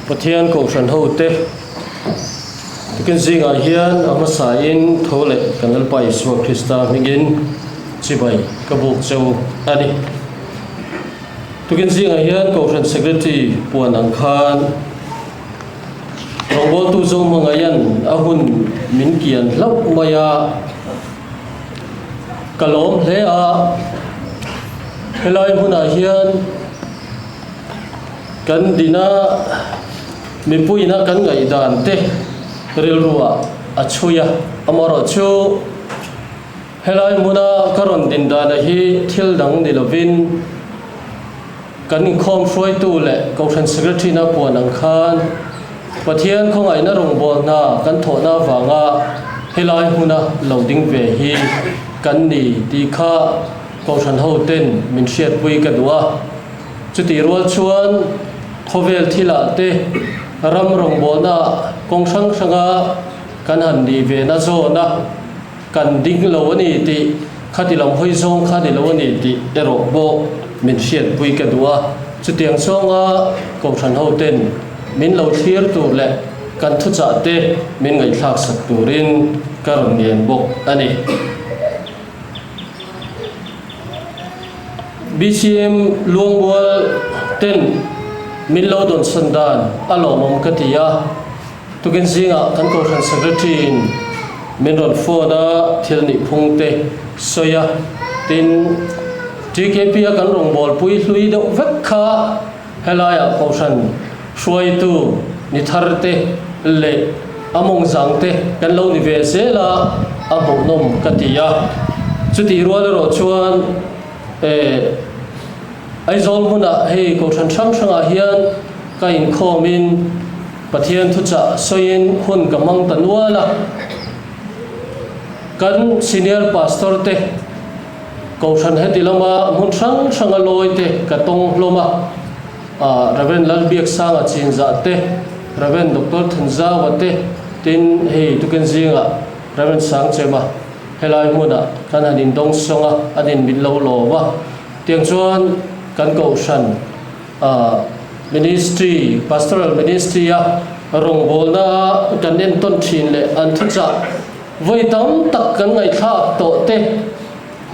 Pathian ko san ho te tukin zinga hian ama sa in thole kanal pa Yesu Krista mingin chibai kabuk chau ani tukin zinga hian ko san secretary puan angkhan rongbol tu zo mangayan ahun min kian lap maya kalom le a helai huna hian kan dina mi puina kan ngai dan te ril ruwa achuya amaro chu helai muna karon din dana hi thil dang nilovin kan khom froi tu le ko than secretary na puan angkhan pathian khongai na rongbol na kan tho na wanga helai muna loading ve hi kan ni ti kha ko than ho ten min hriat pui ka duwa chuti rol chuan khovel thila te ram rongbol na kong sang sanga kan han ni ve na zo na kan ding lo ani ti khati lam hoi zong khati lo ani ti ero bo min hriat pui ka duwa chutiang songa ko than ho ten min lo thir tur le kan thu cha te min ngai thak sak turin karon ngen bok ani BCM luangwal ten min lo don sandan alo mom katia tukin zinga kan ko than secretary min ron foda thilni phungte soya tin TKP kan rongbol pui hlui do vekha helaya ko than shuai tu ni tharte le among zangte kan lo ni ve se la amo nom katia chuti rual ro chuan ai zol huna hei ko than sang sanga hian ka in khomin pathian thu cha soin hun kamang tanwala kan senior pastor te ko than hetilama mun sang sanga loi te ka tong loma Reverend Lalbiak sanga chin za te Reverend Dr. Thanza wate tin hei tuken zinga Reverend sang chema helai huna kan hanin dong songa adin min lo lo wa tiang chuan kan ko san ministry pastoral ministry ya rongbol na kan en ton thin le an thu cha voi tam tak kan ngai tha to te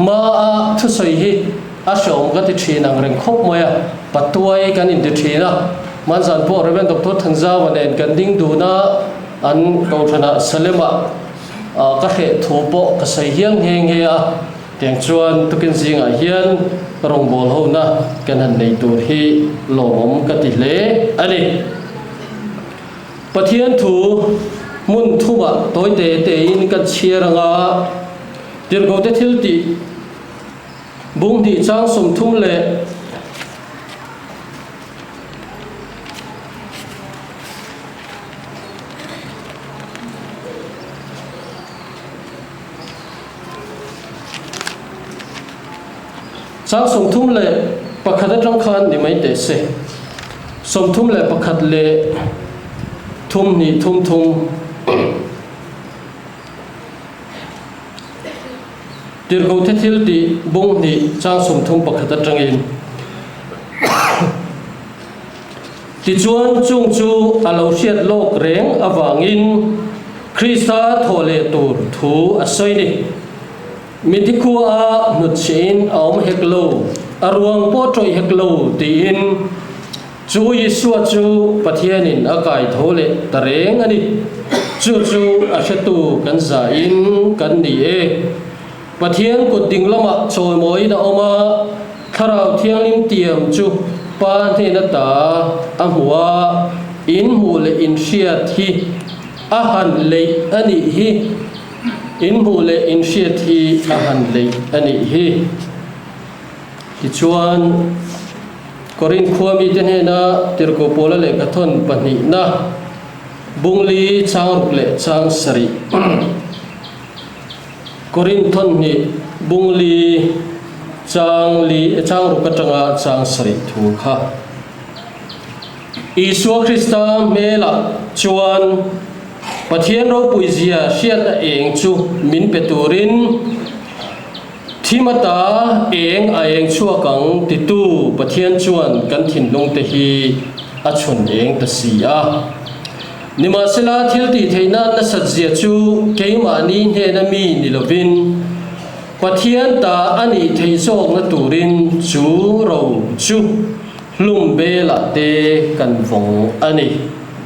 ma a thu soi hi a shom ga ti thin ang reng khop moya patuai kan in ti thina man san po Reverend Dr. Thanza wanen kan ding du na an ko thana salema ka he thu po ka sai hiang heng he a tiang chuan tukin zinga hian rongbol ho na kan han nei tur hi lomom ka ti le ani pathian thu mun thuma toy te te in kan chiaranga tir go te thil ti bung di chang som thum le sang som thum le pakhat atang khan ni mai te se som thum le pakhat le thum ni thum thum tir go the thil ti bung ni chang som thum pakhat atang in ti chuan chung chu alo hriat lok reng awangin Krista thole tur thu asoi ni midikua nutchin aum heklo arwang potroi heklo tin chu Yesu chu pathianin akai thole tareng ani chu ashatu kan za in kan ni e pathian ko dinglama choi moi da oma tharau thianglim tiam chu pa the na ta amwa in mule in shia thi ahan le ani hi in mule in shia thi ahan le ani hi ti chuan korin khuami ten he na tirko pola le kathon pani na bungli chang le chang sari korin thon ni bungli chang rukatanga chang sari thu kha Isu Krista mela chuan pathian ro puizia hriat a eng chu min peturin thimata eng a eng chuakang titu pathian chuan kan thinlung te hi achun eng ta sia nima sela thil ti theina na sajia chu keima ni he na mi ni lovin pathian ta ani theizok na turin chu ro chu lum be la te kan vong ani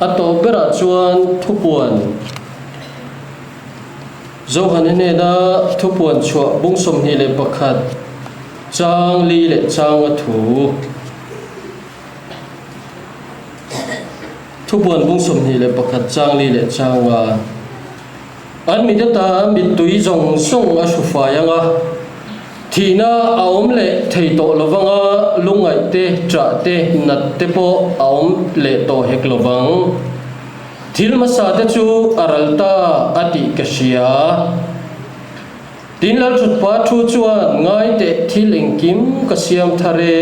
ato bera chuan thupuan zo hanene na thupuan chua bungsom hi le pakhat chang li le chang thu thupuan bungsom hi le pakhat chang li le chang wa an mi ta mi tui zong song a sufa yanga thina aom le thei to lovanga lungai te tra te nat te po aom le to hek lovang thil ma sa te chu aralta ati kashia tin lal chut pa thu chuan ngai te thil engkim kasiam thare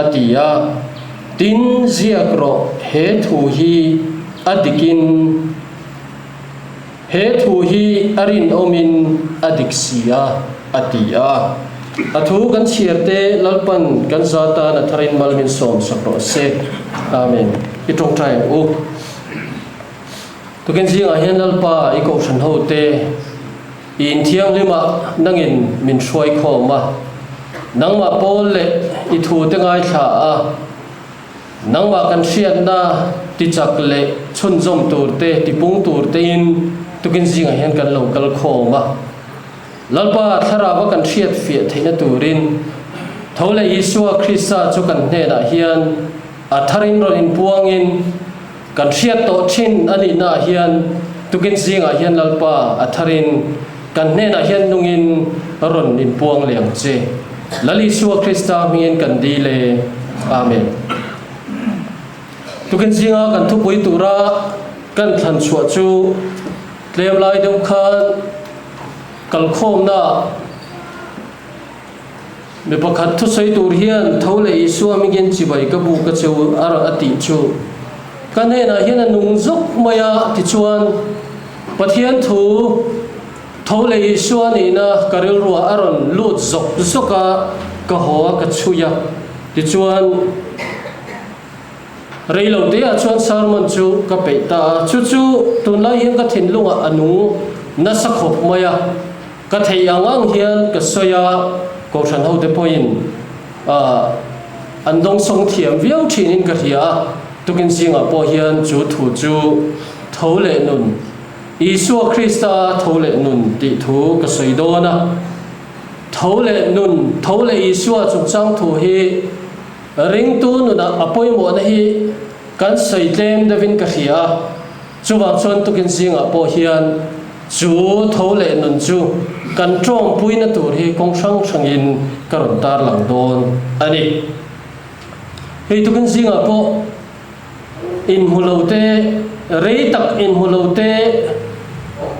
atia tin ziakro he thu hi adikin he thu hi arin omin adiksia atia athu kan chiarte lalpan kan zata na tharin malmin som sakro se amen itong trai u tu kan jinga hian lalpa iko san hote in thiang lima nangin min shroi khoma nangma pol le I thu te ngai tha a nangma kan hriat na ti chak le chun zom tur te ti pung tur te in tu kan jinga hian kan local khoma lalpa thara ba kan hriat fia theina turin thole Yeshua Christa chu kan hne na hian a tharin ron in puangin kan hriat to thin ani na hian tu kan jinga hian lalpa a tharin kan hne na hian nungin ron in puang leng che lali Yeshua Christa mien kan di le amen tu kan jinga kan thu pui tura kan than chua chu tlem lai deuh khan kal khom na me pakhat thu sei tur hian thole Yeshua mien chi bai ka bu ka chu ara ati chu kan he na hian nung zok maya ti chuan pathian thu thole Yeshua ni na karil ruwa aron lut zok zoka ka ho ka chuya ti chuan reilo te a chuan sarman chu ka peita chu tun lai hian ka thin lunga anu na sakhop maya ka thei angang hian ka soya ko than ho te point an dong song thiam viau thin in ka hria tukin singa po hian chu thu chu thole nun Yeshua Christa thole nun ti thu ka soidona thole nun thole Yeshua chung chang thu hi ring tu nuna apoi mo na hi kan soitlem davin ka hria chuwang chon tukin singa po hian chu thole nun chu kan trong puina tur hi kong sang sangin karon tar lang don ani hei tukin singa po in hulote rei tak in hulote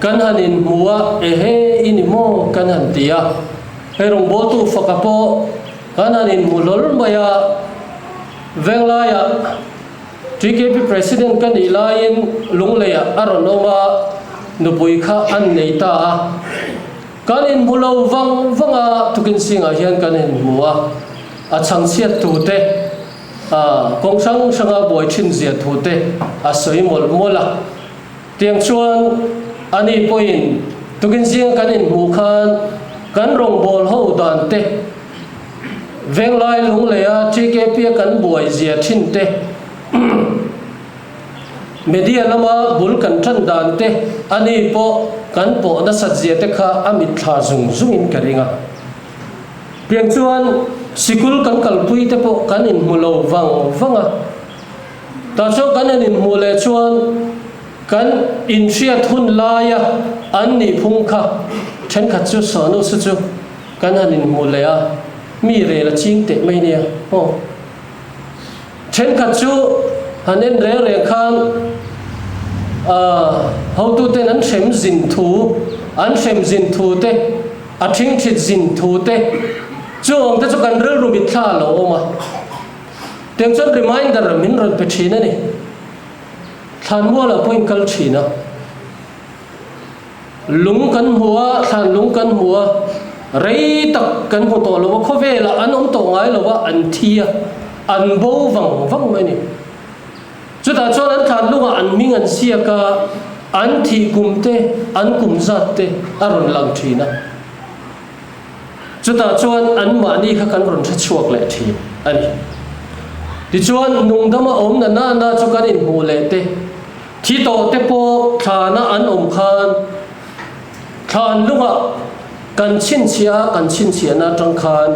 kan hanin muwa ehe inimo kan han tia herong botu fakapo kan hanin mulol maya venglaya TKP president kan ilayin lungleya aronoma nupui kha an neita kan in mulo vanga tukin singa hian kan in muwa a changsiat tute kong sang sanga boy thin zia thute a soi mol mola tiang chuan ani point tukin singa kan in mu khan kan rong bol ho dan te venglai lungleya TKP kan boy zia thin te media lama bul kan than dan te ani po kan po na sajia te kha amit thla zung in karinga piang chuan sikul kan kalpui te po kan in mulo vanga ta cho kan in mule chuan kan in hriat hun laya an ni phung kha then khat chu sonu su chu kan in mule a mi re la ching te mai nia then khat chu hanen re khan how to ten an shem zin thu te a thing thit zin thu te chu ong te chu kan rel ru mit thla lo ma teng chon reminder min ron pe thina ni than mo la point kal thina lung kan huwa than lung kan huwa rei tak kan hu to lo kho ve la an om to ngai lo wa an thia an bo wang mai ni chu ta chuan an than lunga an ming an siaka an thi kumte an kumzat te aron lang thina chu ta chuan an mani kha kan ron tha chuak le thi ani ti chuan nungdama om na na chu kan in mu le te thi to te po thana an om khan lunga kan chin chia na tang khan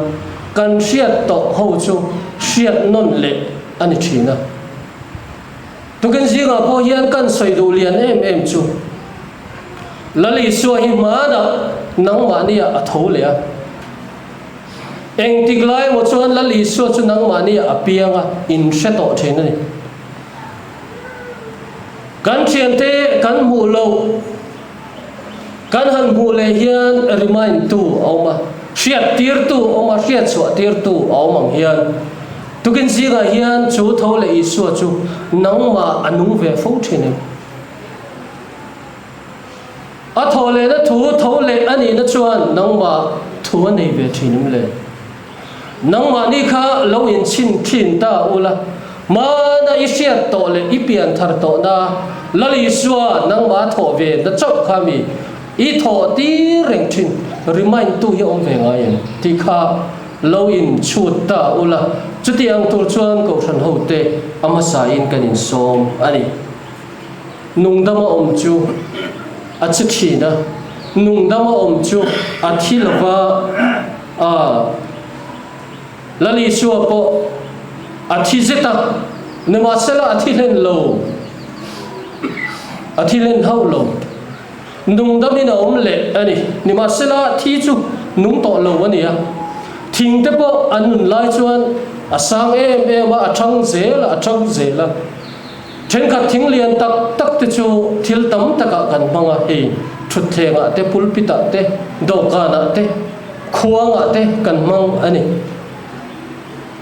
kan riat to ho chu riat non le ani thina tu kan zinga po hian kan soi du lian em chu lali so hi mana nang mani a tho le a eng tiklai mo chuan lali so chu nang mani a pianga in sheto thena ni kan thian te kan mu lo kan han mu le hian remind tu oma riat tir tu oma riat so tir tu omang hian tukin zinga hian chu tho le isu chu nangma anung ve fo thine a tho le na thu tho le ani na chuan nangma thu nei ve thinim le nangma ni kha lo in chin thin ta ula ma na i siat to le i pian thar to na lali suwa nangma tho ve na chop khami i tho ti reng thin remind tu hi om ve nga yen ti kha lo in chut ta ula chuti ang tur chuan ko than ho te ama sa in kan in som ani nungdama om chu a chithi na nungdama om chu a thilwa a lali suwa po a thi zeta nema sela a thilen lo a thilen hau lo nungdamina om le ani nema sela thi chu nung to lo ani a thing te po anun lai chuan asang em a thang zela then kha thing lian tak te chu thil tam taka kan manga he thut thenga te pulpita te dokana te khuanga te kan mang ani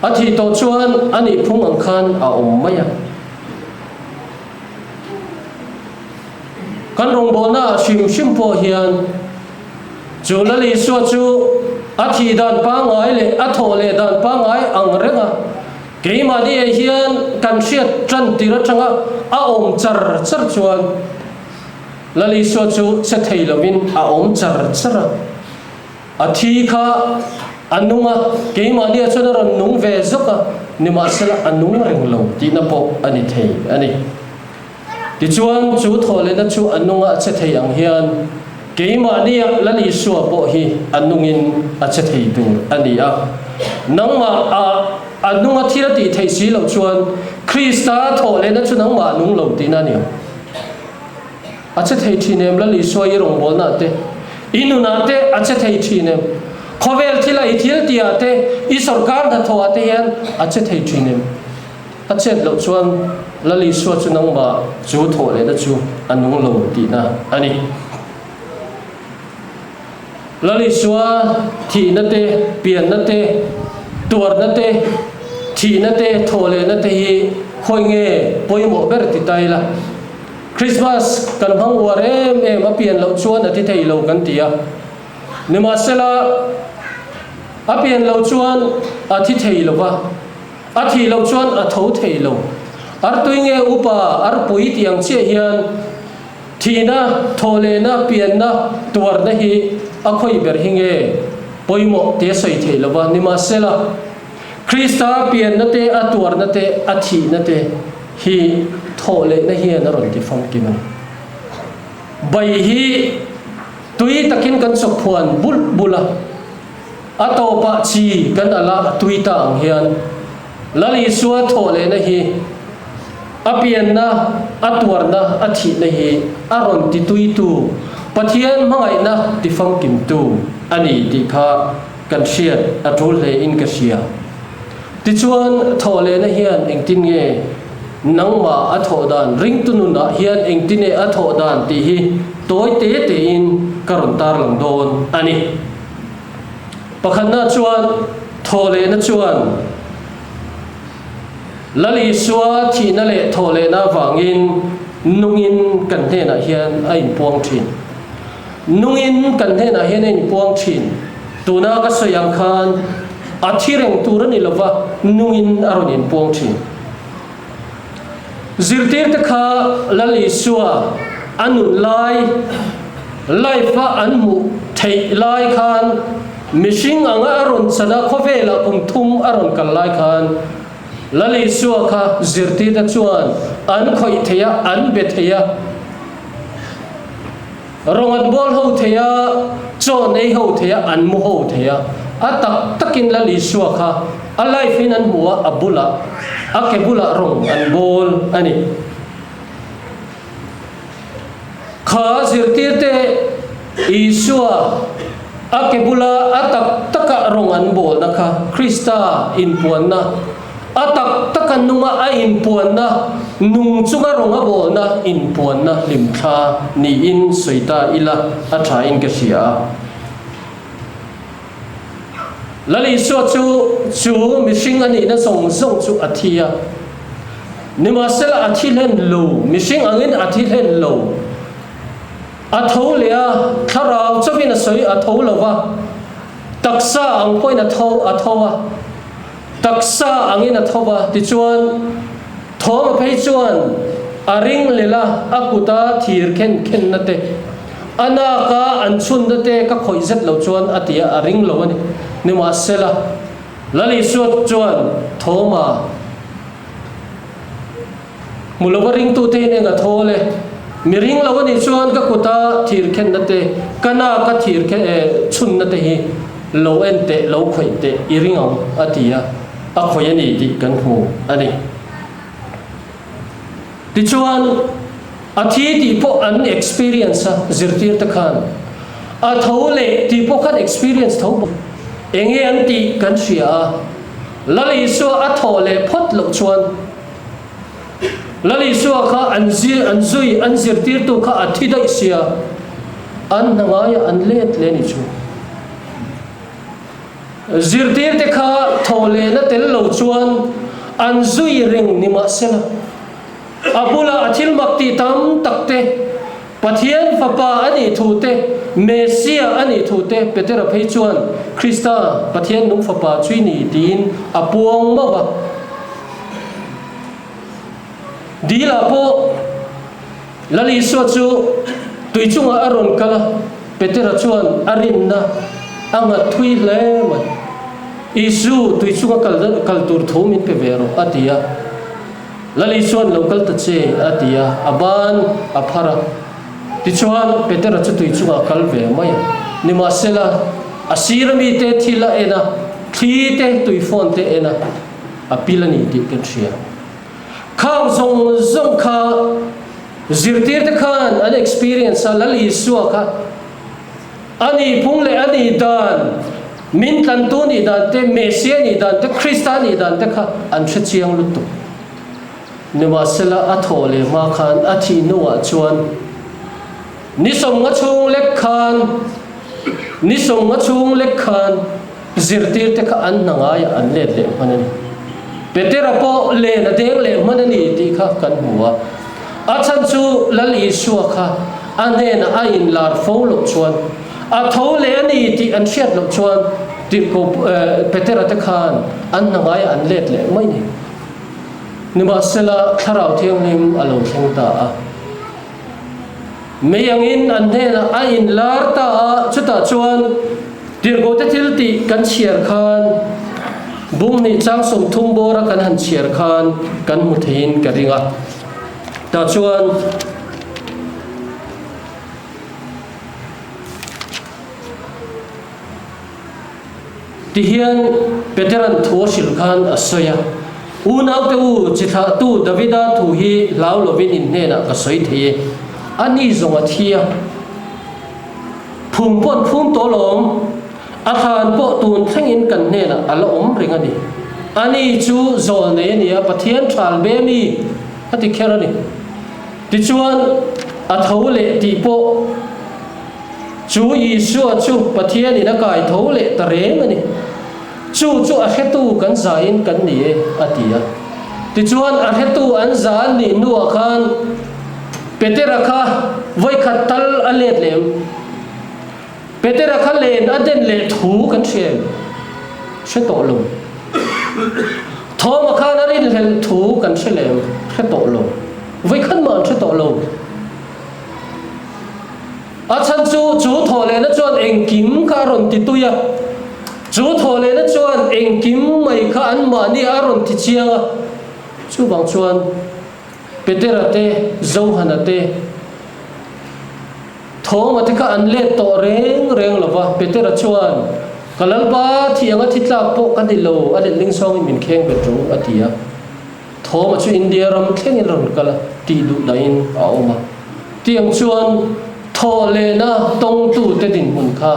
athi to chuan ani phung ang khan a om maya kan rong bona shim po hian julali so chu athi dan pa ngai le atho le dan pa ngai ang renga keima di hian kan riat tran tira changa a om char chuan lali so chu se theilovin a om char athi kha anunga keima di chona ron nung ve zoka nima sela anung reng lo ti na po ani thei ani ti chuan chu thole na chu anunga che thei ang hian keima nia lali suwa po hi anungin a che thei tu ani a nangma a anunga thira ti thei si lo chuan krista thole na chu nangma nung lo ti na ni a che thei thinem lali suwa i rong bol na te inuna te a che thei thinem khovel thila i thil ti ate i sarkar da tho ate hian a che thei thinem a che lo chuan lali suwa chu nangma chu thole na chu anung lo ti na ani lali suwa thi na te pian na te tuar na te thi na te thole na te hi khoi nge poimo ber ti tai la Christmas kan bang ware me ma pian lo chuan ati thei lo kan tia nima sela a pian lo chuan ati thei lo wa a thi lo chuan a tho thei lo ar tuinge upa ar pui tiang che hian thina thole na pian na tuar na hi a khoi ber hinge poimo te soi thei lo wa nima sela krista pian na te a tuar na te a thi na te hi thole na hi na ron ti phong ki man bai hi tui takin kan sok phuan bula ato pa chi kan ala tui ta ang hian lali suwa thole na hi apian na atwar na athi na hi aron ti tui tu pathian mangai na ti phong kim tu ani ti kha kan shiat atul le in ka sia ti chuan thole na hian engtin nge nangma atho dan ring tunu na hian engtine atho dan ti hi toy te in karon tar lang don ani pakhanna chuan thole na chuan lali suwa thi na le thole na wangin nungin kan the na hian a in puang thin nungin kan the na hian in puang thin tuna ka soyang khan athireng turani lova nungin aron in puang thin zirtir te kha lali suwa anun lai fa anmu thei lai khan mishing anga aron sada khovela kum thum aron kal lai khan lali suwa kha zirtir te chuan an khoi theya an be theya rongat bol ho theya chon ei ho theya an mu ho theya atak takin lali suwa kha alai fin an huwa abula akebula rong an bol ani kha zirtir te isua akebula atak taka rong an bol na kha krista in puan na atak takan nunga a in puan na nung chunga ronga bol na in puan na lim tha ni in soita ila a tha in ka sia lali so chu mishing ani na song chu athia nima sela athilen lo mishing angin athilen lo athau lea tharau chawina soi athau lova taksa ang poin athawa taksa angin athawa ti chuan thoma phei chuan aring lela akuta thir khen na te anaka an chun na te ka khoi zet lo chuan atia aring lo ani nima sela lali suat chuan thoma mulowa ring tu te ne nga thole miring lo ani chuan ka kuta thir khen na te kana ka thir khe chun na te hi lo en te lo khoi te iring ang atia a khoi ani ti kan hu ani ti chuan athi ti po an experience zirtir ta khan a thole ti po khan experience tho enge an ti kan sia lali so a thole phot lo chuan lali so kha an zirtir tu kha athi dai sia an nangaya an let le ni chu zirtir te kha thole na tel lo chuan an zui ring ni ma sela abula athil makti tam takte pathian fapa ani thute mesia ani thute petera phei chuan krista pathian nung fapa chui ni tin apuang ma ba dila po lali so chu tui chunga aron kala petera chuan arin na anga thui le ma isu tui chunga kal tur thomin pe vero atia lali chuan local ta che atia aban aphara ti chuan petera chu tui chunga kal ve mai nima sela asirami te thila ena thi te tui phone te ena apilani ti kan thia khang zong kha zirtir te khan an experience lali suwa kha ani pungle ani dan min tan tu ni dan te mesia ni dan te krista ni dan te kha an thre chiang lu tu nima sela athole ma khan athi nuwa chuan ni som nga chung lek khan zirtir te kha an nanga ya an let le manani petera po le na deng le manani ti kha kan huwa achan chu lali suwa kha ane na ain lar fo lo chuan a tho le ani ti an thiat lo chuan ti ko petera te khan an nanga ya an let le mai ni nima sela tharau thiang lim alo theng ta a meyangin an hena a in lar ta chuta chuan tirgo te thil ti kan chiar khan bung ni chang som thum bora kan han chiar khan kan mu thein ka ringa ta chuan ti hian veteran thosil khan asoya unau te u chitha tu davida thu hi lau lovin in hena ka soi thei ani zonga thia phum to lom a khan po tun thengin kan hena ala om ringa ni ani chu zol ne ni a pathian thal be mi ati khera ni ti chuan a thole ti po chu Yesu chu pathian ina kai thole tare mani chu a hetu kan zain kan ni atia ti chuan a hetu an zan ni nu khan petera kha voi khatal alet lem petera kha len aden le thu kan che to lo thọ mà khá nó đi lên thú cần sẽ làm sẽ tổ lộ với khăn mòn sẽ tổ lộ chân chú thọ lên nó cho anh kiếm cả rồi thì tôi chú thọ lên nó cho anh kiếm mày khá ăn mà đi rồi thì chiang chú bằng chuan Peter ate dâu hana te thọ mà thì khá ăn lệ tổ reng lova Peter chuan kalal ba thì anh thịt lạc bộ cái đi lâu anh linh song mình khen về trung anh tiya thọ mà chú India ram khen in ron kala ti du dain áo mà tiếng chuan thọ lệ na tông tu te din mun kha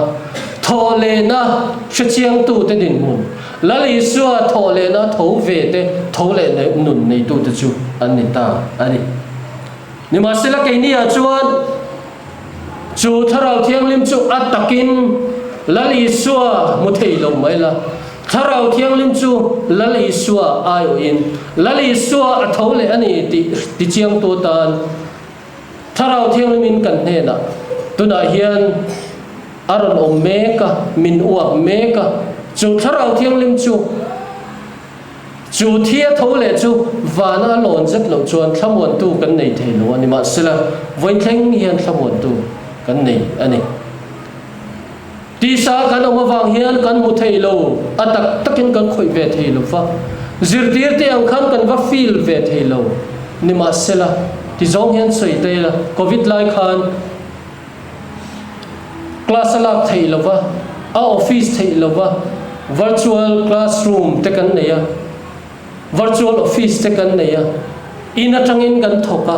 thọ lệ na sẽ chiang tu te din mun lali xua thọ lệ na thấu về te thấu lệ này nụn này tu te chu anh này ta anh nhưng mà sẽ là cái này chuan chu tharau thiang lim chu atakin lali xua một thầy lồng mấy là tharau thiang lim chu lali xua ai in lali xua thấu lệ anh này ti chiang tu tan tharau thiang lim in kan he na tu na hian aron omeka min uak meka chu tharau thiang lim chu thia thấu lệ chu vana lon rất lo chuan thamon tu kan nei thei lo ani ma sila voin thleng hian thamon tu kan nei ani ti sa kan oma wang hian kan mu thei lo atak takin kan khoi ve thei lo fa zirtir te ang khan kan va feel ve thei lo ni ma sila ti zong hian soi te la covid lai khan class alak thei lo va a office thei lo va virtual classroom te kan nei virtual office te kan nei ina tangin kan thoka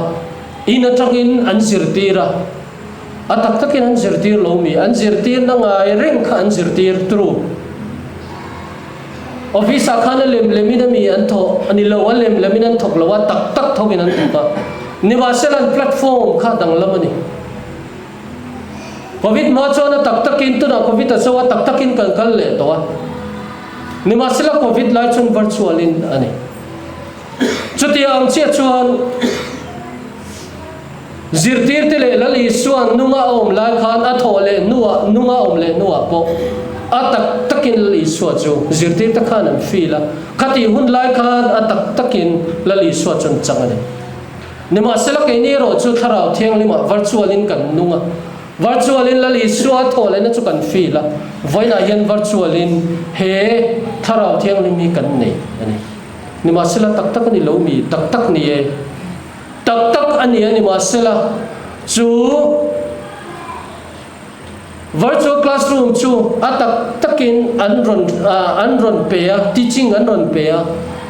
ina tangin an zirtira atak takin an zirtir lo mi an zirtir na ngai reng kha an zirtir tru office akhana lemina mi an tho ani lo lem lemin an thok lawa tak tak thokin an thoka niwaselan platform kha dang lamani covid ma chona tak takin tu na covid asawa tak takin kan kal le to nimasela covid lai chun virtual in ani chuti ang chia chuan zirtir te le lali suan nunga om lai khan a tho le nunga om le nuwa po atak takin lali suwa chu zirtir ta khan an fila khati hun lai khan atak takin lali suwa chun changani nimasela ke ni ro chu tharau thiang lima virtual in kan nunga virtual in lali suwa tho le na chu kan fila voina hian virtual in he tharau thiang limi kan nei ani nimasela tak tak ni lo mi tak tak ni e tak tak ani nimasela chu virtual classroom chu atak takin anron pe teaching anron pe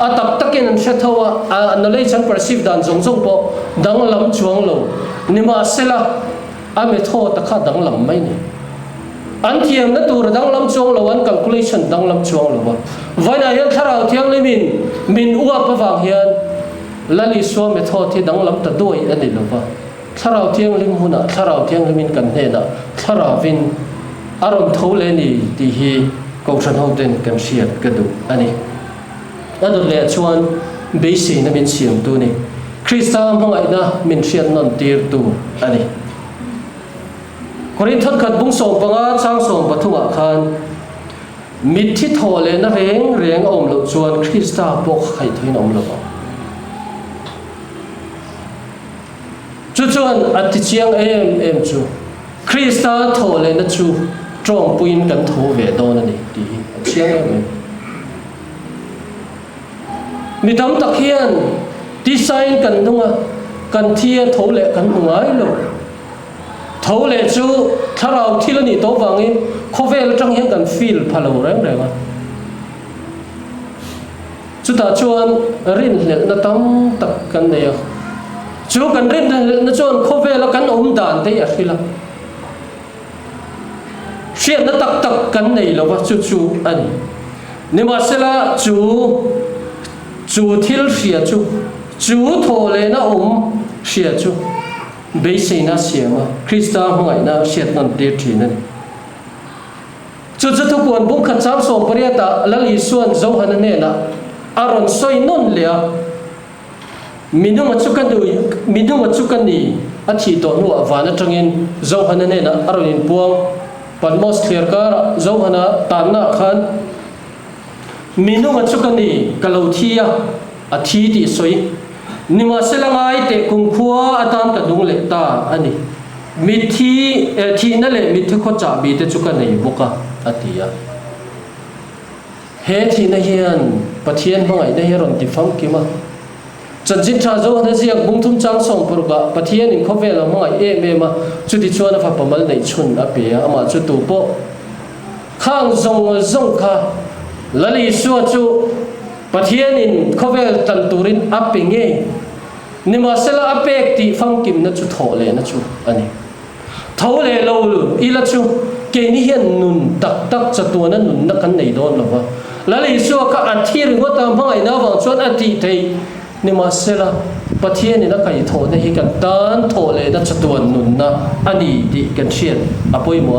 atak takin an shathawa knowledge and perceive dan zong zong po dang lam chuang lo nimasela ame tho takha dang lam mai ni an thiam na tur dang lam chuang lo an calculation dang lam chuang lo vaina hian tharau thiang lemin min uwa pawang hian lali so me tho thi dang lam ta doi ani lo wa tharau thiang lim huna tharau thiang lemin kan he da tharau vin arom tho le ni ti hi ko than ho den kan siat ka du ani adu le chuan be si na min siam tu ni Christam hangai na min siat non tir tu ani Korin thot khat bung som panga chang som pathunga khan mit thi thole na reng om lo chuan Krista pok khai thoin om lo chu chuan ati chiang em chu Krista thole na chu trong puin kan tho ve don ani ti chiang em mi dam tak hian design kan dunga kan thia thole kan hungai lo thấu lệ chú tharau thil ni to wangi khovel tang hian kan feel phalo reng reng chu ta chuan rin le na tam tak kan nei chu kan rin na chuan khovel kan dan te a khila sian na tak tak kan nei lo wa chu ani nimasela chu thil sia chu tho le na sia chu base na siama Krista hangai na siat non te thin ani chu thukuan bung khat chang som pariata lali suan zo han ne na aron soi non lea minung achukan ni athi to nu awana tangin zo han ne na aron in puang pan mos clear ka zo hana tan na khan มีนุ่งอันชุกันนี่กะโลทียอาทีติสวยนิมาเสลงไอเตกุงขัวอาตามกระดุงเล็กตาอันนี้มิทีทีนั่นแหละมิทีขจ่าบีเตชุกันนี่บุกะอาทิยาเฮทีนั่นเฮียนปะเทียนบางไงนั่นเฮียรอนติฟังกิมาจันจิตชาโจนั่นเสียบุ้งทุ่มจังส่งปรุกะปะเทียนอินคบเวลาบางไงเอมาจุดที่ชวนฟ้าปะมันในชุนอเปียอามาจุดตัวโปข้างทรงค่ะละลีสัวจูปะเทียนินเขาเวลตันตูรินอัปเปงเงนิมาเซลอัปเปกตีฟังกิมนัชจูทอเลนัชจูอันนี้ทอเลโลลุอีละจูเกนี่เห็นนุนตักจัตัวนั้นนุนนักกันในโดนหรอวะละลีสัวก็อัฐิริงก็ตามพังไอ้น้าวังชวนอัฐิเทนิมาเซลปะเทียนินนักไก่ทอในฮิกันตันทอเลนัชตัวนุนนะอันนี้ดีกันเชียนอภัยมัว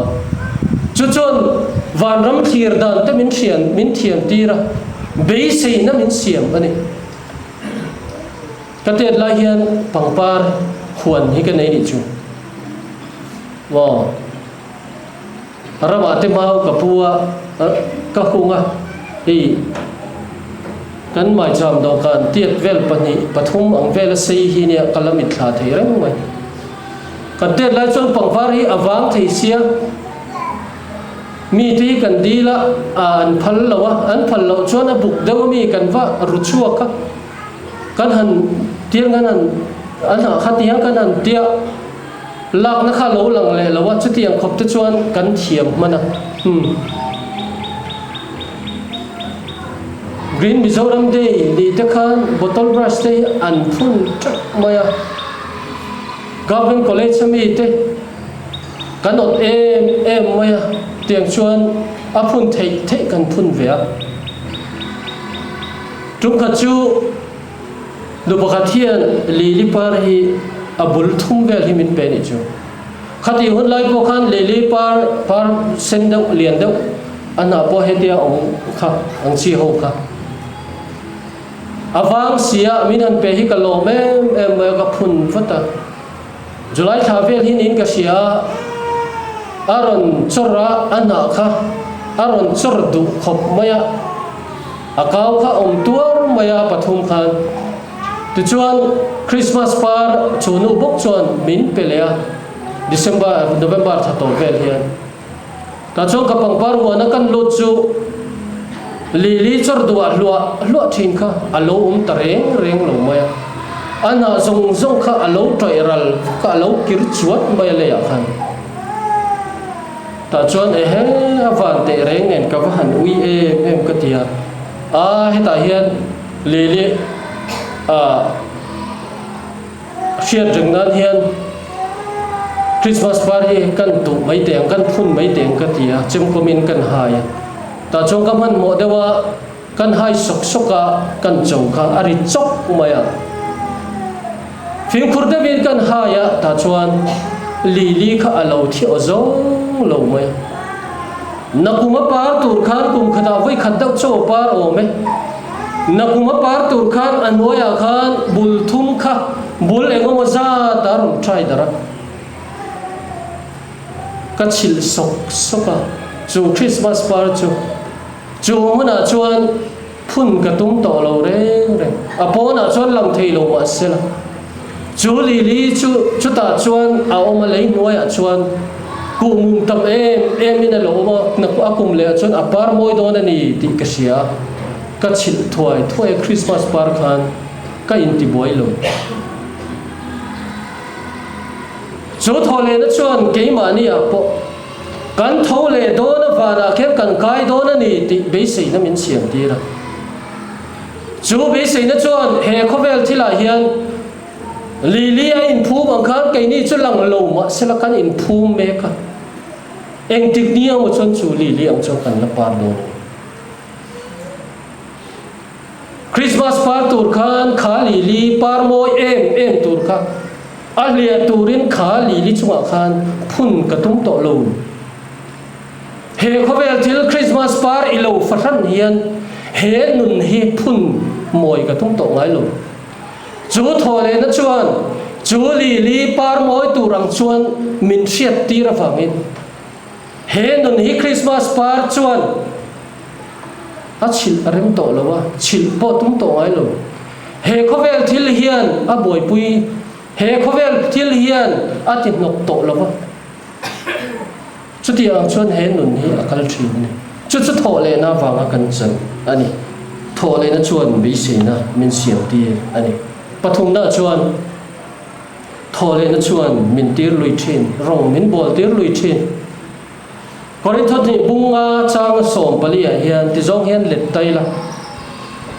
จุดจนวันรำทีร์ดันแต่มินเทียนตีระเบสซีนั่นมินเสียมอันนี้กันเตะลายเฮียนปังปาร์ขวนให้กันไหนดิจูว่าระบาดเต็มเอากับพัวกับคุงอ่ะกันหมายจำดอกกันเตียดเวลปนิปฐุมอังเวลซีฮีเนี่ยกลมิดขาดเทเรื่องไหมกันเตะลายจนปังปาร์ให้อวังที่เสียมีที่กันดีละอันพัลละวะอันพัลละชวนบุกเดวมีกันว่ารุชัวกันหันเตียงกันหันอันขัดเตียงกันหันเตียหลักนะคะโลหลังเลยละว่าชุดเตียงขบจะชวนกันเทียมมันนะกรีนมิโซรัมเดย์ดีตะคันบอตเทิลบรัชเดย์อันพุ่นจักมายากาเวนคอลเลจมีเตกันอดเอ็มมายาเตียงชวนอพุ่นเทกันพุ่นเวียจุกขจูดูปกติลีปาร์ฮีอบุลทุ่มเวลที่มินเป็นจูขัดหุ่นไล่พวกขันลีปาร์เซนเดวเลียนเดวอันนั้นพอเฮตียองค่ะอังชีโฮค่ะอวังเสียมินันเปฮิกโลเมมกับพุ่นฟัตตาจุลัยทาเวลที่นินกเสียอารอนชระอันนักค่ะอารอนชรดุขบมายาอากาวค่ะตัวมายาปฐุมขันตุจวนคริสต์มาสปาร์ชนูบุกชวนมินเปเลียเดซDecember Novemberทัตโตเวลเฮียนแต่ชวนกับปังปาร์วันนั้นลุจูลีชรดุลัวทิ้งค่ะอารมณ์ตะเร่งลงมายาอันนั้นทรงค่ะอารมณ์ใจรัลค่ะอารมณ์กิรจวดมายาเลยขันแต่ชวนวันเตะเร่งเงินกับหันอุยเอ็มก็เทียให้ตาเฮียนลีเชียร์จึงนั้นเฮียนคริสต์มาสปาร์ตี้กันตุไม่เตียงกันพุ่นไม่เตียงก็เทียจิมคอมินกันหายแต่ชงกับมันโมเดว่ากันหายสกกันจงค่ะอาริจกมาฟิลคุรเดวินกันหายแต่ชวนลีค่ะเราที่อจงเราไม่นักกุมปาร์ตุรคานกุมขดาไว้ขัดดาวโชปาร์โอเมนักกุมปาร์ตุรคานอันวายาคานบุลทุมค่ะบุลเองว่าจะดารุใช่ดาระกัดชิลสกจูคริสต์มาสปาร์จูมันอาชวนพุ่นกระตุ้มต่อเราเร่งอพอน่าชวนลำเทโลมาเสละจูลีจูตาชวนเอามาเลยน้อยชวนกูมุมทำมินาโลมานักอากุมเลยชวนอปาร์มอยโดนนี่ติกเสียก็ชิลถวยคริสต์มาสปาร์คันก็อินติบอยลงจูทอเลนชวนเกี่ยมานี่อ่ะพอกันทอเลโดนฟ้านาเข้มกันกายโดนนี่ติเบสินั่นมินเสียงดีละจูเบสินชวนเฮคเวลที่ลาเฮียนลีอินพูบังคับเกี่ยนี่จุลังโลมาเสละกันอินพูเมกันเองติดเนี่ยมันชวนจูลีอังชวนกันละปาร์โดนคริสต์มาสปาร์ตูร์คันขาลีปาร์โมยเอ็มตูร์คันอัลเลียตูรินขาลีชวงคันพุ่นกระตุ้มโตลูเฮเขาเวลที่คริสต์มาสปาร์อีโลฟันเฮียนเฮนุนเฮพุ่นมวยกระตุ้มโตไงลูจูทอเลนชวนจูลีปาร์โมยตูรังชวนมินเชียตีระฟังอินเฮนุนเฮคริสต์มาสปาร์ชวน chil rem to lawa chil po tum to ngai lo he khovel thil hian a boi pui he khovel thil hian a ti nok to lawa chuti ang chuan he nun hi akal thin ni chu tho le na wanga kan chan ani tho le na chuan bi se na min siam ti ani pathum na chuan tho le na chuan min tir lui thin rong min bol tir lui thin Korin thot ni bunga chang som pali a hian ti zong hian let tai la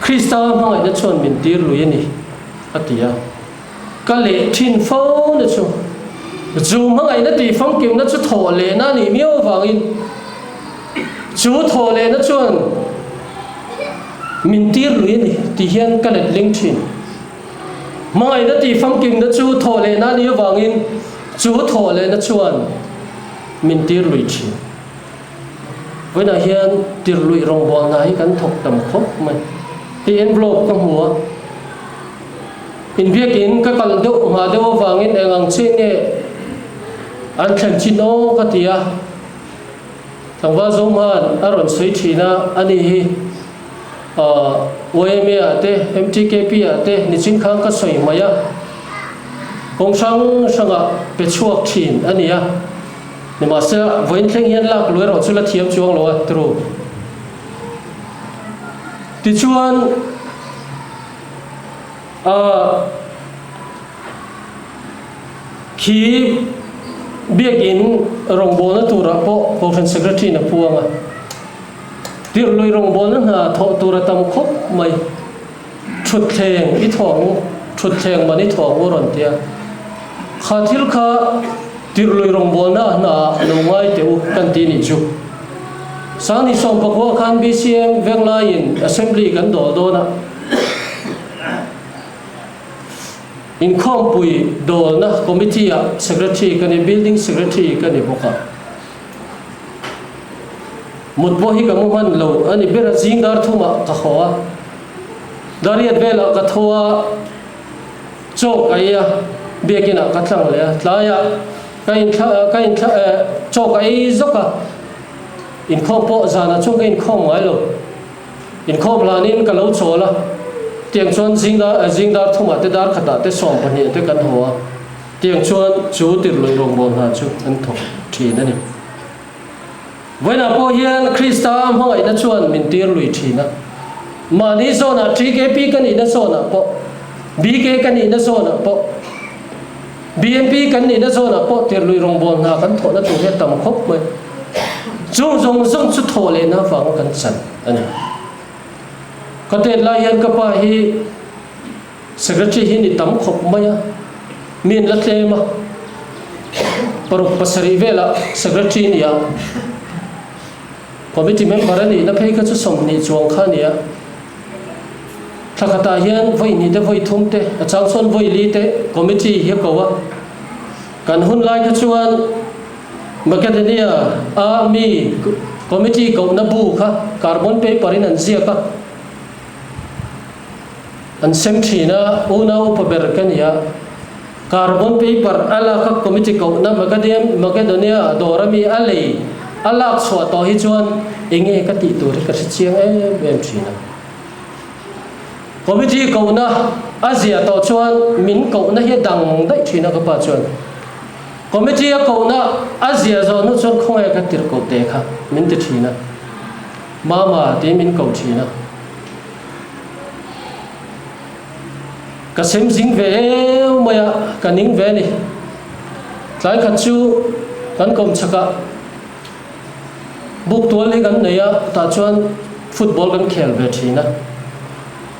Krista mangai na chuan min tir lui ni atia ka le thin fo na chu zu mangai na ti phong kim na chu tho le na ni miao wangin chu tho le na chuan min tir lui ni ti hian ka let ling thin mangai na ti phong kim na chu tho le na ni wangin chu tho le na chuan min tir lui thin với na hiền tir lui rong bol na hi kan thok tam khop mai ti envelope ka hua in việc in ka kal deuh ma deuh wangin engang che ne an thlan chino ka tia tangwa zom han aron soi thina ani hi OMA ate MTKP ate ni chin khang ka soi maya kong sang sanga pe chuak thin ania ni ma se voin thleng hian lak loi ro chula thiam chuang lo atru ti chuan khi biak in rong bol na tura po conference secretary na puanga tir loi rong bol na tho tura tam khop mai thut theng I thong thut theng mani thong ron tia kha thil kha tir loi rong bol na lo ngai teu kan ti ni chu sang ni som pakwa khan BCM vengla in assembly kan do na in khom pui do na committee secretary kan building secretary kan boka mut bo hi kamu man lo ani bera jingdar thuma ka khawa dariat bela ka thowa chok aya bekina ka thlang le tlaya kain chok ai zoka in khom po zana chung in khom ngai lo in khom lanin ka lo chola tiang chuan jingdar thuma te dar khata te som pani te kan hoa tiang chuan chu tir loi rong bol ha chu an thok thi na ni voina po hian Krista mangai na chuan min tir lui thi na mani zona 3KP kan ina zona po BK kan ina zona po BMP kan ina zona po tir lui rong bol na kan tho na tu he tam khop mai zong chu tho le na wang kan chan ani kate la hian ka pa hi secretary hi ni tam khop maya min la tlema paru pasari vela secretary ni ya committee member ni na phei ka chu som ni chuang kha ni ya thakata hian voi ni de voi thum te achang son voi li te committee hi ko wa kan hun lai ka chuan makadania mi committee ko na bu kha carbon paper in an zia ka an sem thina una upaber kan ya carbon paper ala ka committee ko na makadania dorami alei alak so to hi chuan enge ka ti tur ka chiang em thina committee ko na azia to chuan min ko na hi dang dai thina ka pa chuan committee ko na azia zo no chuan khongai ka tir ko te kha min ti thina mama te min ko thina ka sem jing ve maya ka ning ve ni tlai kha chu kan kom chaka buk tol hi kan neya ta chuan football kan khel ve thina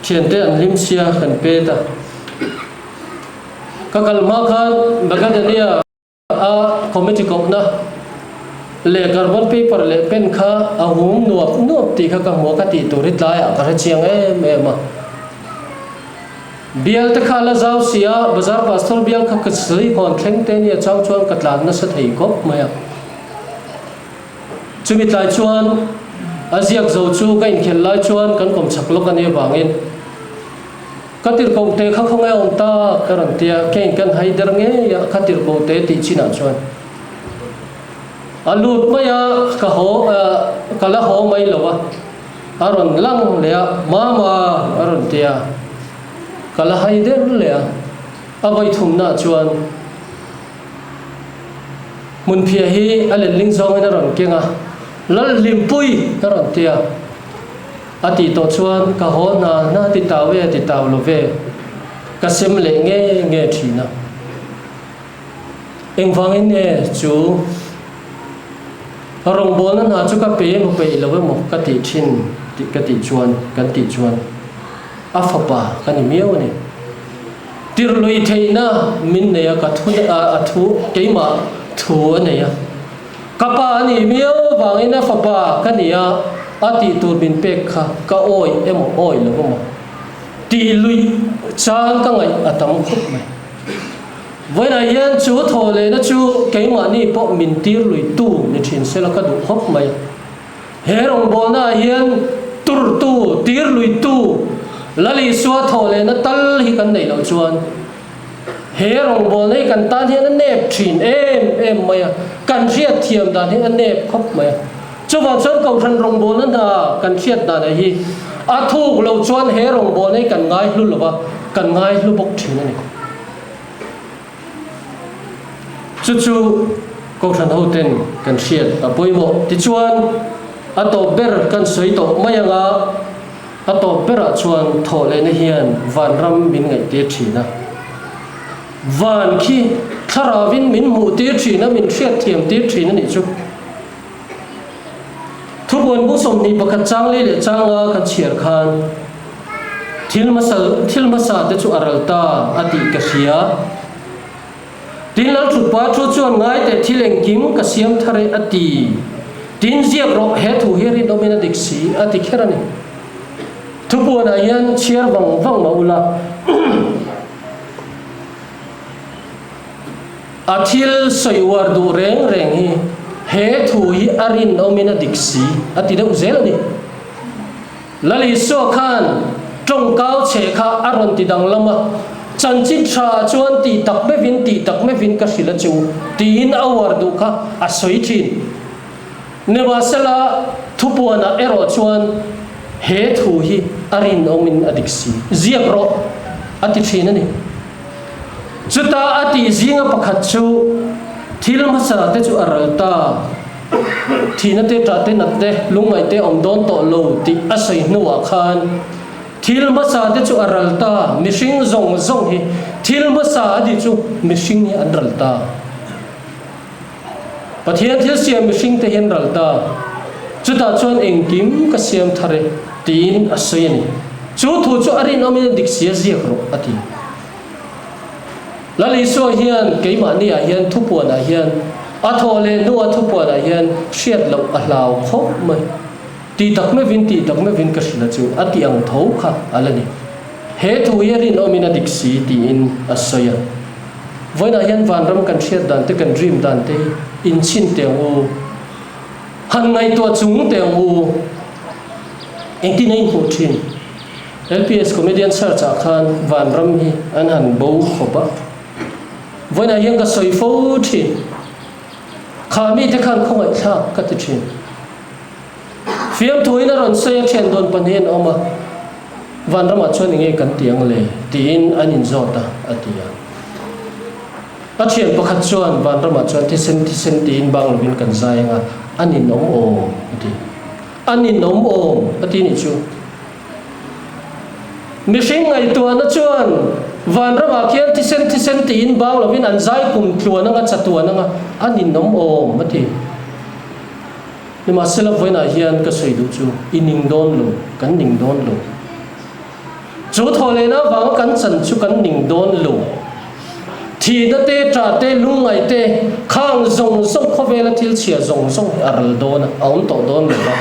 thian te an lim sia kan pe ta ka kalma khan bagadania a committee ko na le carbon paper le pen kha a hum nuap ti kha ka mo ka ti turit lai a ka chiang ma bial ta khala zau sia bazar pastor bial kha ka sei kon thleng te ni chang chuan ka tlan na sa thei kop maya chumi tlai chuan aziak zo chu ka in khel lai chuan kan kom chak lo kan e wangin katir ko te kha khongai om ta karan tia ken kan haider nge ya katir ko te ti china chuan alut maya ka ho kala ho mai lowa aron lang lea mama aron tia kala haider lea abai thumna chuan mun phia hi alen ling zong ina ron kenga lal limpui aron tia ati to chuan ka ho na ti tawe ti taw lo ve ka sem le nge thina eng wangin ne chu rong bol na chu ka pe mo pe lo mo ka ti thin ti ka ti chuan kan ti chuan afapa kan miau ne tir loi theina min ne ka thu a thu keima thu ne ya kapa ni miau wangin na fapa kan ya ati tur bin pek kha ka oi emo oi lo mo ti lui chang ka ngai atam khup mai với này yên chú thổ lệ nó chú cái mà ni bộ mình tiêu lùi tu ni thiên sẽ là cái đủ hấp mày hết ông bố na yên tu tiêu lùi tu là lý xóa thổ lệ nó tal hi cần này lâu chuan hết ông bố này cần tan hiện nó nẹp thiên em mày cần riết thiềm đàn hiện nó nẹp hấp mày chú vào chân cầu thân ông bố nó là cần riết đàn này hi thu lâu chuan hết ông bố này cần ngay luôn là cần ngay luôn bốc thiên này chú câu thần hậu tên cần siết ở bôi bộ thì chuan ở tổ ber cần sấy tổ mấy ngã ở tổ ber chuan thổ lên hiền van ram min ngày tiết chỉ na van khi thara vin min mu tiết chỉ na min siết thiềm tiết chỉ na này chú thu buồn bút sôm ni bậc trang lê để trang cần siết khan thil masa để chú aralta ati kasia tin lal thu pa thu chuan ngai te thileng kim ka siam thare ati tin ziak ro he thu heri domina diksi ati kherani thu pu na yan chiar wang maula athil soiwar du reng hi he thu hi arin domina diksi ati da uzel ni lali so khan trong cao che kha aron ti dang lama chân chít cha chuan ti tak me vin ka sila chu tin awar du kha a soi thin ne ba sala thupuana ero chuan he thu hi arin omin adiksi ziak ro ati thin ani chuta ati zinga pakhat chu thil masa te chu aralta thina te ta te nat te lungai te om don to lo ti asai nuwa khan thil masa de chu aralta mishing zong hi thil masa di chu mishing ni anralta pathian thil siam mishing te hen ralta chuta chuan engkim ka siam thare tin asayani chu thu chu arin omin diksia ziak ro ati lali so hian keima ni a hian thupuan a hian athole nu a thupuan a hian hriat lo a hlau khop mai ti tak me vin ka sila chu ati ang tho kha alani he thu yerin omina diksi ti in asaya voina hian van ram kan hriat dan te kan dream dan te in chin te u han ngai to chung te u engti nei hu thin LPS comedian search a khan van ram hi an han bo khopa voina hian ka soi fo thin khami te khan khongai tha ka ti thin phiam thui na ron se chen don panen oma van rama chuan nge kan tiang le tin anin zota atia pathian pakhat chuan van rama chuan ti sen tin bang lovin kan zai nga anin nom o ati anin nom o ati ni chu mishing ngai tu na chuan van rama khian ti sen tin bang lovin an zai kum tluan nga chatuan nga anin nom o mati ni ma sela voina hian ka sei du chu ining don lo kan ning don lo chu thole na wang kan chan chu kan ning don lo thi da te tra te lungai te khang zong khowela thil chia zong aral don aun to don lo ba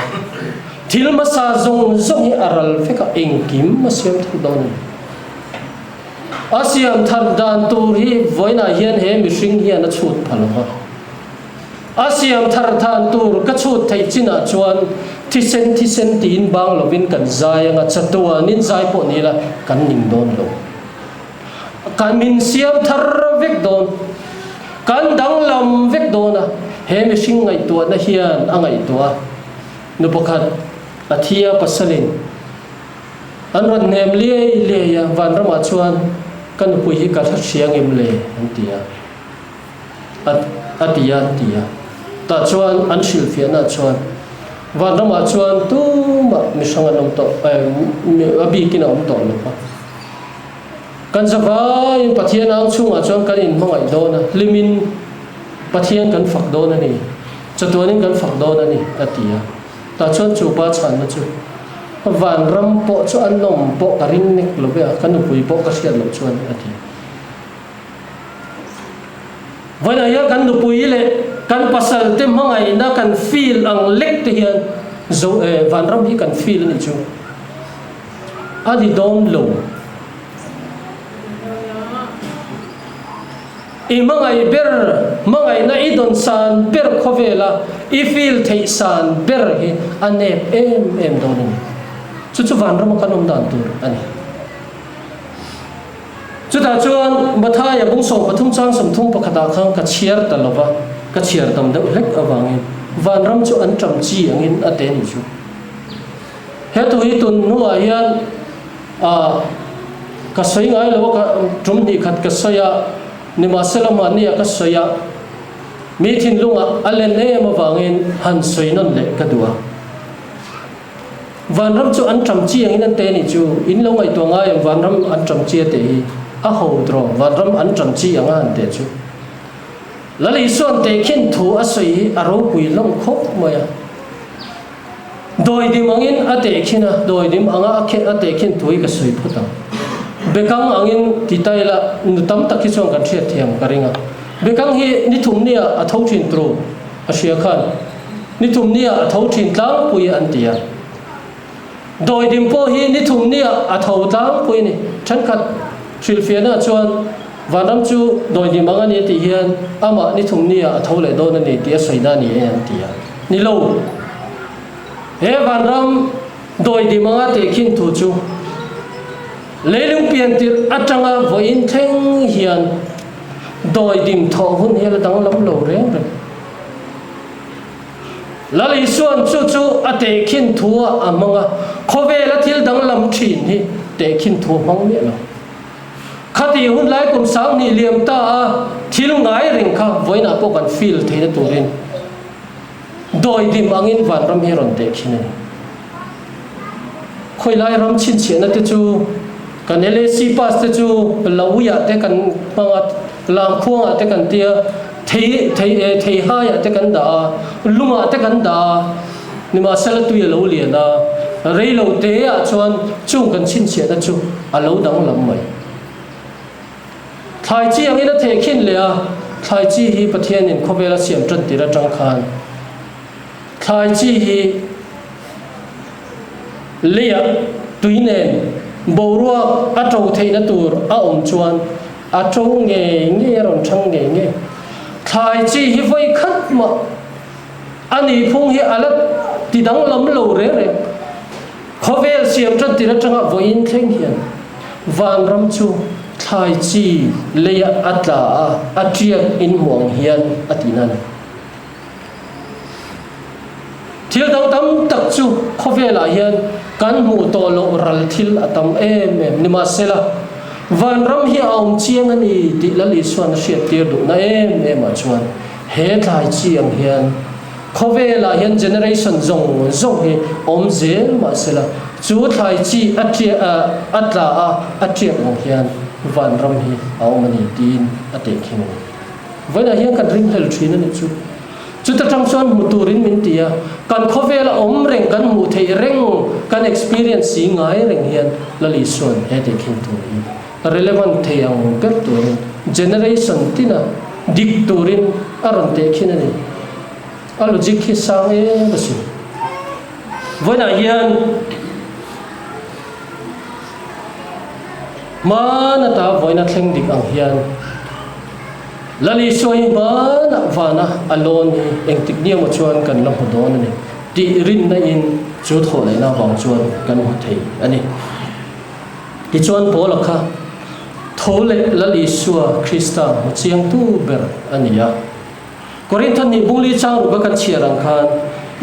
thil ma sa zong aral feka engkim ma siam thal don asiam thar dan tur hi voina hian he mi hring hian a chut phalo asiam thar than tur ka chut thei china chuan thi sen tin bang lovin kan zai anga chatua nin zai po ni la kan ning don lo kan min siam thar vek don kan dang lam vek don a he mi sing ngai tu na hian angai tu nu pakhat athia pasalin an ron nem le ya van rama chuan kan pui hi ka thak siang em le antia atia ta chuan an sil fiana chuan van rama chuan tu ma mi sanga nom to abi kin om to lo pa kan zawai pathian ang chunga chuan kan in mangai dona limin pathian kan fak dona ni chatuanin kan fak dona ni atia ta chuan chu pa chan na chu van ram po chu an nom po ka ring nek lo be kan pui po ka siat lo chuan atia vana ya kan pui le kan pasal te mangai na kan feel ang lek te hian zo van ram hi kan feel ni chu adi dom lo i mangai na idon san ber khovela I feel thei san ber hi anep em don ni chu van ram kan om dan tur ani chu ta chuan matha ya bung so pathum chang sam thum pakhata khang ka chiar talova ka chiar tam de lek awangin van ram chu an tam chi angin ate ni chu he to hi tun nu a hian ka soi ngai lo ka tum ni khat ka soya ni ma selama ni ka soya mi thin lunga alen ne ma wangin han soi non le ka duwa van ram chu an tam chi angin ate ni chu in lo ngai to ngai van ram an tam chi ate hi a ho dro van ram an tam chi anga an te chu lali suan te khin thu a soi a ro pui long khop moya doi dim angin ate khina doi dim anga ate khin thui ka soi phuta bekang angin titaila nutam takhi chong kan thia thiam karinga bekang hi ni thum nia a thau thin tro a sia khan ni thum nia a thau thin tlang pui an tia doi dim po hi ni thum nia a thau tlang pui ni than khat thil fiana chuan vanam chu doi dim anga ni ti hian ama ni thum nia a thau le don ani ti a soina ni an tia ni lo he vanram doi dim anga te khin thu chu leilung pian tir atanga voin theng hian doi dim tho hun hel dang lam lo reng re lali suan chu ate khin thua amanga khove la thil dang lam thin hi te khin thu mang me lo khati hun lai kum sang ni liam ta thil ngai ring kha voina po kan feel theina turin doi dim angin van ram hi ron te khin ni khoi lai ram chin chena te chu kan ele si pas te chu lauya te kan panga lam khuang te kan tia thei ha ya te kan da lunga te kan da ni ma sala tu ya lo lia na rei lo te a chuan chung kan chin chena chu a lo dang lam mai thai chi angin a the khin le a thai chi hi pathian in khovela siam tran tira tang khan thai chi hi leya tuinen borua atau theina tur a om chuan atau nge ron thang nge thai chi hi voi khat ma ani phung hi alat ti dang lam lo re khovel siam tran tira tanga voin thleng hian van ram chu thai chi leya atla atriak in muang hian atinan thil dang tam tak chu khovela hian kan mu to lo ral thil atam em ni ma sela van ram hi aum chiang ani ti lali suan hriat tir du na em a chuan he thai chiang hian khovela hian generation zong hi om zel ma sela chu thai chi atla atriak mo hian van ram hi aumani tin ate khin vaina hian kan ring hel thina ni chu chuta tang chuan muturin min tia kan khovela om reng kan mu thei reng kan experience si ngai reng hian lali suan he te khin tu relevant thei ang per tur generation tina dik turin aron te khin ani alogic hi sang e basu voina hian mana ta voina thleng dik ang hian lali soi mana vana alon engtik nia mo chuan kan lam hodon ani ti rin na in chu tho le na wang chuan kan ho thei ani ti chuan bola kha thole lali suwa krista mo chiang tu ber ania korinthon ni bungli chang ru kan chiarang khan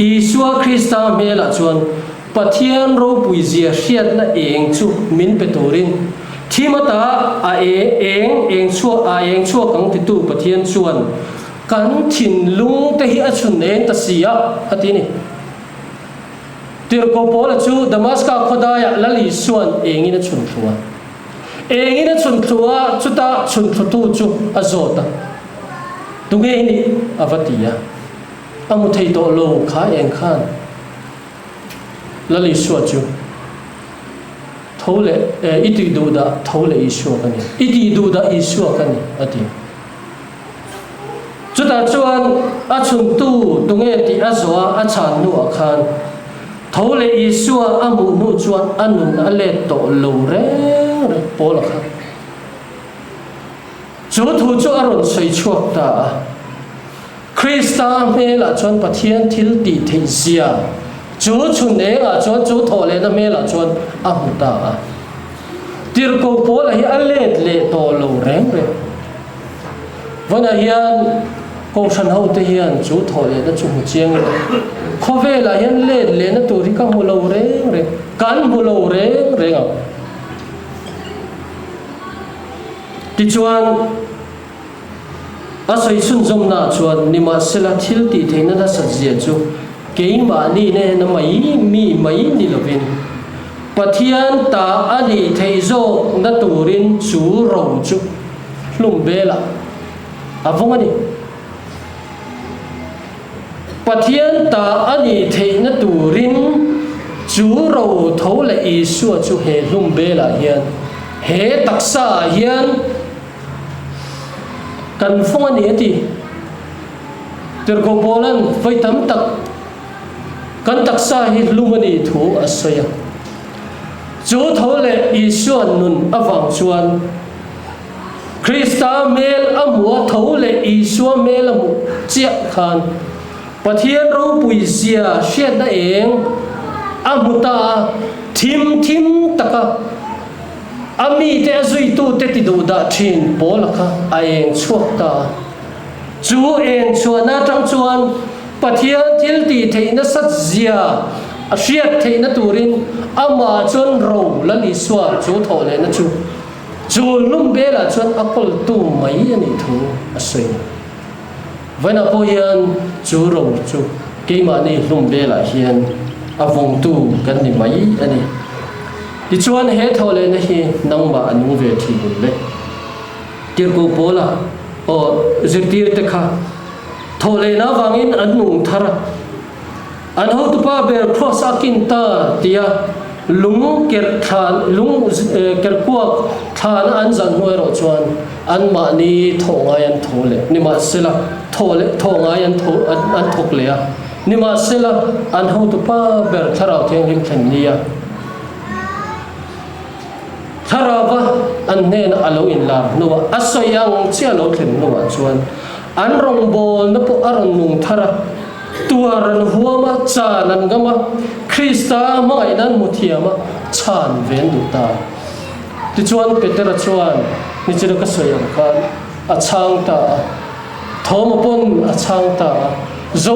i suwa krista mela chuan pathian ro pui zia hriat na eng chu min petorin thimata a eng chu kang ti tu pathian chuan kan thin lung te hi a chun eng ta sia atini tir ko pola chu damaska khodaya lali suan engina chun thua engina chun thua chuta chun thu chu azota tunge ni avatia amu thei to lo kha eng khan lali suwa chu thole iti du da thole isua kani iti du da isua kani ati chuta chuan a chun tu tunge ti azwa a chan nu khan thole isua amu nu chuan anun ale to lo re pol khan chu thu chu aron sei chuak ta Krista me la chuan pathian thil ti thei zia chú chun nè à chuan chú thọ lệ na mê là chuan a hmu ta à tir ko po là hi a le to lo reng re vana hian ko san ho te hian chú thọ lệ na chu chiang re kho ve là hian le na tu ri ka mu lo reng re kan mu lo reng à ti chuan a soi sun zom na chuan ni ma sela thil ti theina na sa zia chu cái mà đi nè nó mấy đi là viên pathian ta ani thầy zo na turin chú rồng chú lum bê là à vong ani pathian ta ani thầy na turin chú rồng thấu là Isu chú he lum bê là hiền he taksa hiền cần phong ani thì từ câu bolan với tấm tắc kan taksa hi lumani thu asaya chu thole isuan nun awang chuan Krista mel amua thole isua mel amu chia khan pathian ro pui zia shet na eng amuta thim taka ami te zui tu te ti du da thin polaka aeng chuak ta chu eng chuana tang chuan pathian thil ti theina sat zia a hriat theina turin ama chuan ro lali suwa chu tho le na chu lum be la chuan akol tu mai ani thu a soi vana po hian chu ro chu keima ni lum be la hian avong tu kan ni mai ani ti chuan he tho le na hi nangma anung ve thi bul le tir ko pola o zirtir te kha thole na wangin an nung thara an ho tu pa ber cross akin ta tia lung ker than lung ker kuak than an zan hoi ro chuan an ma ni thonga yan thole ni ma sela thole thonga yan an thok le a ni ma sela an ho tu pa ber thara theng lim thang nia tharawa an nen alo in la no asoyang chia lo thlen no chuan an rong bol na po aron nung thara tuaran huama chanan gama Krista mai nan muthiama chan ven du ta ti chuan petera chuan ni chira ka soyam kan a chang ta thom pon a chang ta zo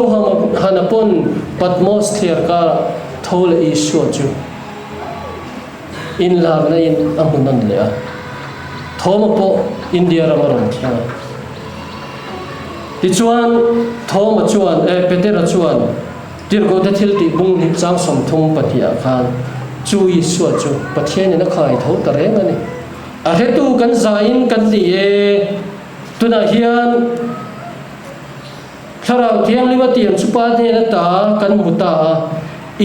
hanapon patmos thir ka thole Isu chu in la na in amunan le a thom po India ramaron thia ti chuan thoma chuan petera chuan tir ko te thil ti bung ni chang som thum pathia khan chu Isu chu pathian na khai tho ta reng ani a he tu kan zain kan li e tuna hian tharau thiang liwa tiam chupa ne na ta kan muta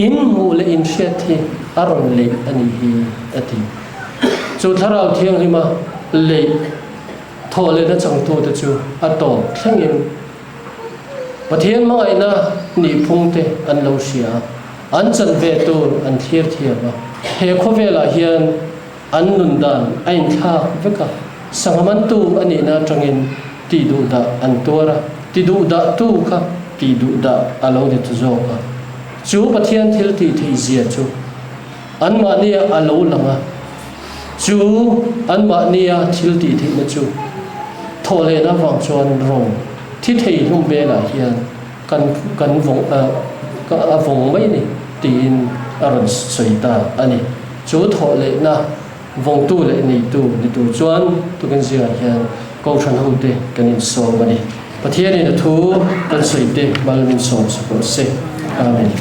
in mu le in shet hi aron le ani hi ati chu tharau thiang lima le thole na chang tu ta chu ato thlengin pathian mai na ni phungte an lo sia an chan ve tu an thir thiama he khovela hian an nun dan ain tha veka sangaman tu ani na tangin ti du da an tora ti du da tu kha ti du da alo de tu zo ka chu pathian thil ti thei zia chu an ma nia alo langa chu an ma nia thil ti thei na chu thole na wang chuan rong thi thei lum be la hian kan vong mai ni tin aron soita ani chu tho le na vong tu le ni tu chuan tu kan zia hian ko than ho te kanin so mani pathian in thu kan soite malmin so support se amen